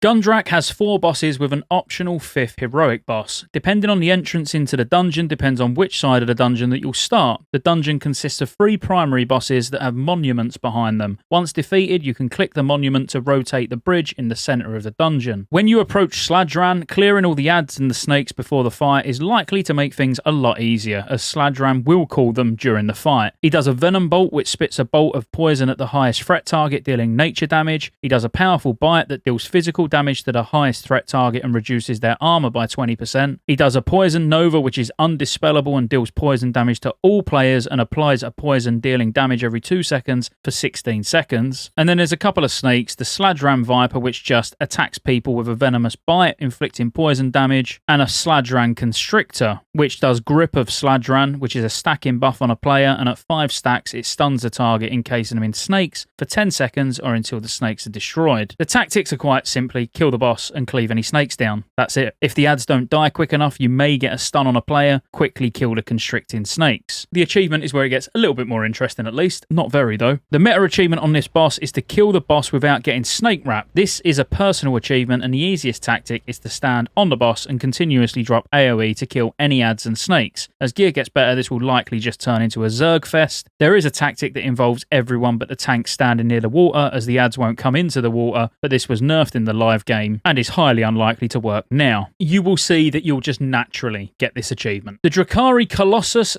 Gundrak has 4 bosses with an optional 5th heroic boss. Depending on the entrance into the dungeon depends on which side of the dungeon that you'll start. The dungeon consists of 3 primary bosses that have monuments behind them. Once defeated, you can click the monument to rotate the bridge in the centre of the dungeon. When you approach Slad'ran, clearing all the adds and the snakes before the fight is likely to make things a lot easier, as Slad'ran will call them during the fight. He does a venom bolt which spits a bolt of poison at the highest threat target, dealing nature damage. He does a powerful bite that deals physical damage to the highest threat target and reduces their armor by 20%. He does a poison nova which is undispellable and deals poison damage to all players and applies a poison dealing damage every 2 seconds for 16 seconds. And then there's a couple of snakes, the Slad'ran Viper which just attacks people with a venomous bite inflicting poison damage, and a Slad'ran Constrictor which does Grip of Slad'ran, which is a stacking buff on a player, and at 5 stacks it stuns the target encasing them in snakes for 10 seconds or until the snakes are destroyed. The tactics are quite simply kill the boss and cleave any snakes down. That's it. If the adds don't die quick enough, you may get a stun on a player. Quickly kill the constricting snakes. The achievement is where it gets a little bit more interesting, at least. Not very though. The meta achievement on this boss is to kill the boss without getting snake wrapped. This is a personal achievement, and the easiest tactic is to stand on the boss and continuously drop AoE to kill any adds and snakes. As gear gets better, this will likely just turn into a Zerg fest. There is a tactic that involves everyone but the tank standing near the water, as the adds won't come into the water, but this was nerfed in the live game and is highly unlikely to work now. You will see that you'll just naturally get this achievement. The Drakari Colossus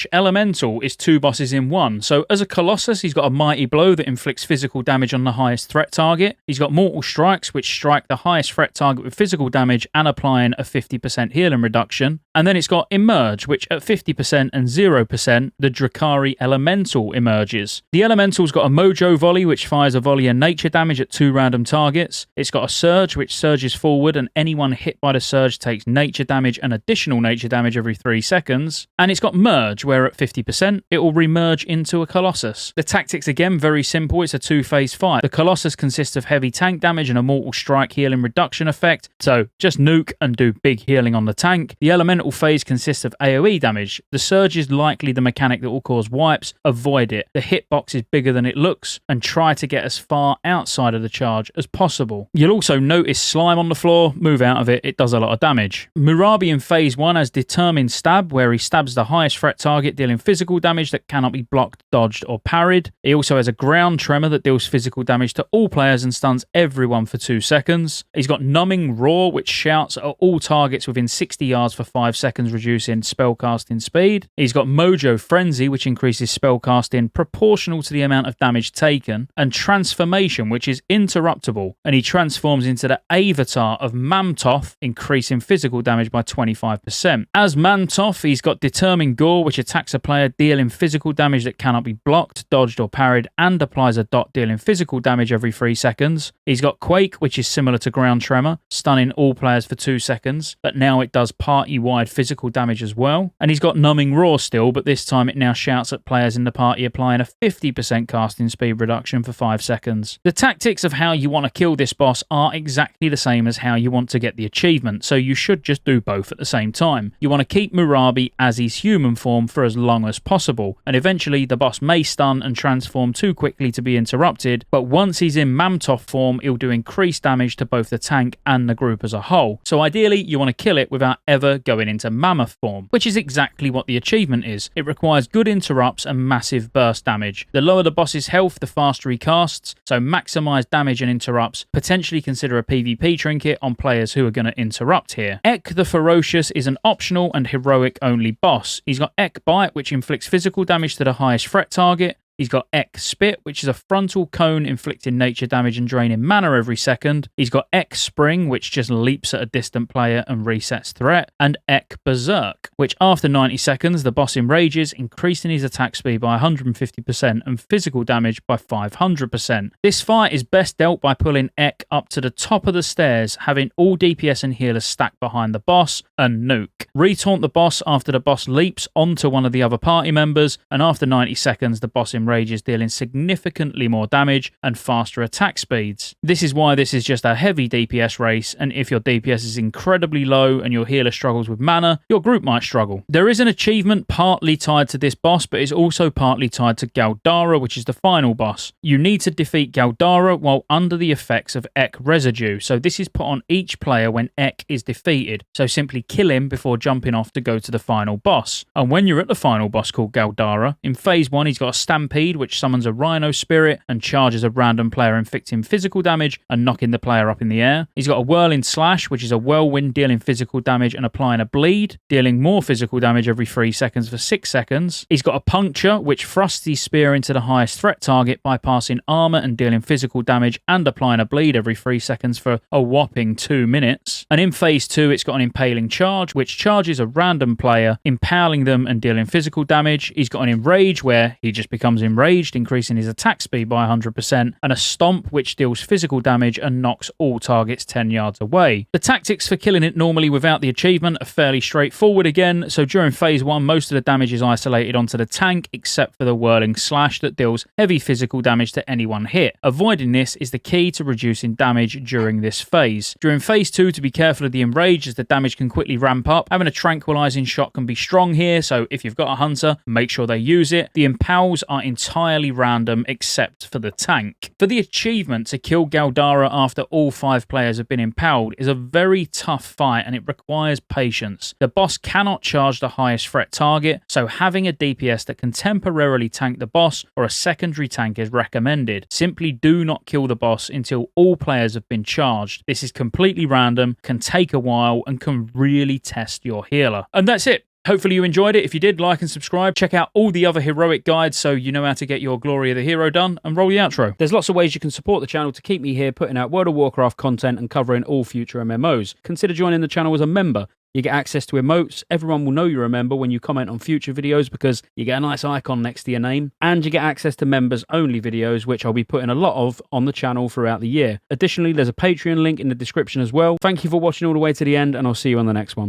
/ Elemental is 2 bosses in one. So as a Colossus, he's got a mighty blow that inflicts physical damage on the highest threat target. He's got mortal strikes which strike the highest threat target with physical damage and applying a 50% healing reduction. And then it's got Emerge, which at 50% and 0%, the Drakari Elemental emerges. The Elemental's got a Mojo Volley which fires a volley of nature damage at 2 random targets. It's got a Surge which surges forward, and anyone hit by the surge takes nature damage and additional nature damage every 3 seconds. And it's got Merge, where at 50%, it will remerge into a Colossus. The tactics again, very simple. It's a 2-phase fight. The Colossus consists of heavy tank damage and a mortal strike healing reduction effect, so just nuke and do big healing on the tank. The elemental phase consists of AoE damage. The surge is likely the mechanic that will cause wipes. Avoid it. The hitbox is bigger than it looks, and try to get as far outside of the charge as possible. You'll also notice slime on the floor. Move out of it. It does a lot of damage. Moorabi in phase 1 has Determined Stab, where he stabs the highest threat target, dealing physical damage that cannot be blocked, dodged or parried. He also has a Ground Tremor that deals physical damage to all players and stuns everyone for 2 seconds. He's got Numbing Roar, which shouts at all targets within 60 yards for 5 seconds, reducing spellcasting speed. He's got Mojo Frenzy, which increases spellcasting proportional to the amount of damage taken, and Transformation, which is interruptible, and he transforms into the avatar of Mamtoth, increasing physical damage by 25%. As Mamtoth, he's got Determined Gore, which attacks a player, dealing physical damage that cannot be blocked, dodged or parried, and applies a dot, dealing physical damage every 3 seconds. He's got Quake, which is similar to Ground Tremor, stunning all players for 2 seconds, but now it does party-wide physical damage as well. And he's got Numbing Roar still, but this time it now shouts at players in the party, applying a 50% casting speed reduction for 5 seconds. The tactics of how you want to kill this boss are exactly the same as how you want to get the achievement, so you should just do both at the same time. You want to keep Moorabi as his human form for as long as possible, and eventually the boss may stun and transform too quickly to be interrupted, but once he's in Mamtoth form, he'll do increased damage to both the tank and the group as a whole. So ideally, you want to kill it without ever going into Mammoth form, which is exactly what the achievement is. It requires good interrupts and massive burst damage. The lower the boss's health, the faster he casts, so maximize damage and interrupts. Potentially consider a PvP trinket on players who are going to interrupt here. Ek the Ferocious is an optional and heroic only boss. He's got Ek Bite, which inflicts physical damage to the highest threat target. He's got Ek Spit, which is a frontal cone inflicting nature damage and draining mana every second. He's got Ek Spring, which just leaps at a distant player and resets threat. And Ek Berserk, which after 90 seconds, the boss enrages, increasing his attack speed by 150% and physical damage by 500%. This fight is best dealt by pulling Ek up to the top of the stairs, having all DPS and healers stacked behind the boss, and nuke. Retaunt the boss after the boss leaps onto one of the other party members, and after 90 seconds, the boss enrages enrages, dealing significantly more damage and faster attack speeds. This is why this is just a heavy DPS race, and if your DPS is incredibly low and your healer struggles with mana, your group might struggle. There is an achievement partly tied to this boss, but is also partly tied to Galdara, which is the final boss. You need to defeat Galdara while under the effects of Ek residue, so this is put on each player when Ek is defeated, so simply kill him before jumping off to go to the final boss. And when you're at the final boss called Galdara, in phase 1 he's got a Stampede which summons a Rhino Spirit and charges a random player, inflicting physical damage and knocking the player up in the air. He's got a Whirling Slash, which is a whirlwind dealing physical damage and applying a bleed, dealing more physical damage every 3 seconds for 6 seconds. He's got a Puncture, which thrusts his spear into the highest threat target, bypassing armor and dealing physical damage and applying a bleed every 3 seconds for a whopping 2 minutes. And in phase 2 it's got an Impaling Charge, which charges a random player, impaling them and dealing physical damage. He's got an Enrage, where he just becomes enraged, increasing his attack speed by 100%, and a Stomp, which deals physical damage and knocks all targets 10 yards away. The tactics for killing it normally without the achievement are fairly straightforward again, so during phase 1 most of the damage is isolated onto the tank, except for the Whirling Slash that deals heavy physical damage to anyone hit. Avoiding this is the key to reducing damage during this phase. During phase 2, to be careful of the Enrage, as the damage can quickly ramp up. Having a tranquilizing shot can be strong here, so if you've got a hunter, make sure they use it. The impales are entirely random except for the tank. For the achievement to kill Galdara after all 5 players have been impaled is a very tough fight, and it requires patience. The boss cannot charge the highest threat target, so having a DPS that can temporarily tank the boss or a secondary tank is recommended. Simply do not kill the boss until all players have been charged. This is completely random, can take a while, and can really test your healer. And that's it. Hopefully you enjoyed it. If you did, like and subscribe. Check out all the other heroic guides so you know how to get your Glory of the Hero done, and roll the outro. There's lots of ways you can support the channel to keep me here putting out World of Warcraft content and covering all future MMOs. Consider joining the channel as a member. You get access to emotes, everyone will know you're a member when you comment on future videos because you get a nice icon next to your name, and you get access to members only videos, which I'll be putting a lot of on the channel throughout the year. Additionally, there's a Patreon link in the description as well. Thank you for watching all the way to the end, and I'll see you on the next one.